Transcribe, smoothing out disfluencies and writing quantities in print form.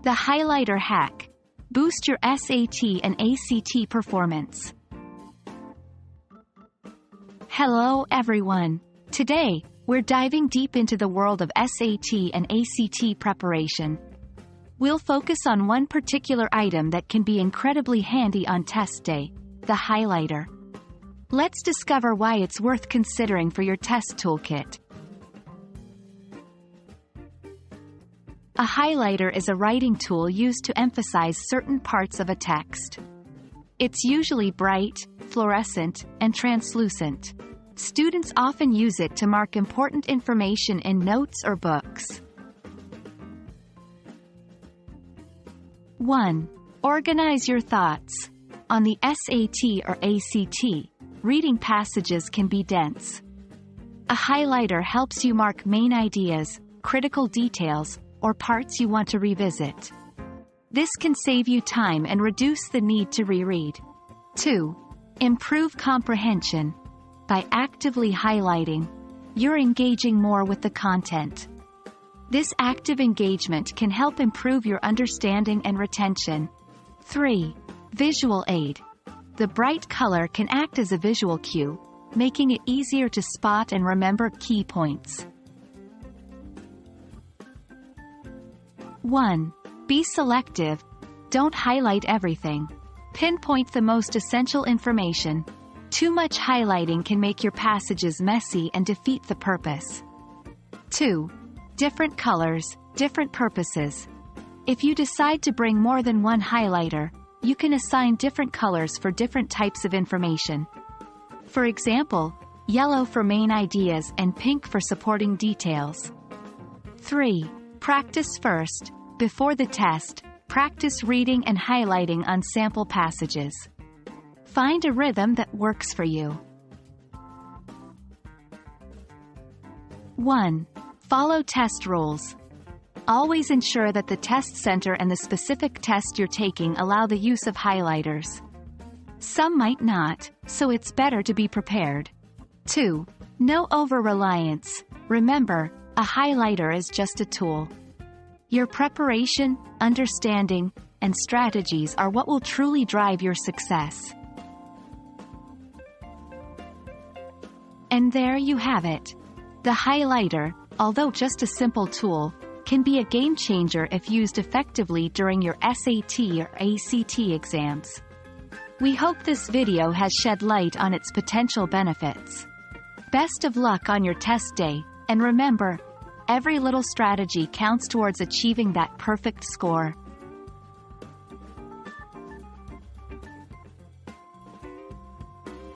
The highlighter hack. Boost your SAT and ACT performance. Hello everyone. Today, we're diving deep into the world of SAT and ACT preparation. We'll focus on one particular item that can be incredibly handy on test day, the highlighter. Let's discover why it's worth considering for your test toolkit. A highlighter is a writing tool used to emphasize certain parts of a text. It's usually bright, fluorescent, and translucent. Students often use it to mark important information in notes or books. 1. Organize your thoughts. On the SAT or ACT, reading passages can be dense. A highlighter helps you mark main ideas, critical details, or parts you want to revisit. This can save you time and reduce the need to reread. 2. Improve comprehension. By actively highlighting, you're engaging more with the content. This active engagement can help improve your understanding and retention. 3. Visual aid. The bright color can act as a visual cue, making it easier to spot and remember key points. 1. Be selective. Don't highlight everything. Pinpoint the most essential information. Too much highlighting can make your passages messy and defeat the purpose. 2. Different colors, different purposes. If you decide to bring more than one highlighter, you can assign different colors for different types of information. For example, yellow for main ideas and pink for supporting details. 3. Practice first. Before the test, practice reading and highlighting on sample passages. Find a rhythm that works for you. 1. Follow test rules. Always ensure that the test center and the specific test you're taking allow the use of highlighters. Some might not, so it's better to be prepared. 2. No over-reliance. Remember, a highlighter is just a tool. Your preparation, understanding, and strategies are what will truly drive your success. And there you have it. The highlighter, although just a simple tool, can be a game changer if used effectively during your SAT or ACT exams. We hope this video has shed light on its potential benefits. Best of luck on your test day, and remember, every little strategy counts towards achieving that perfect score.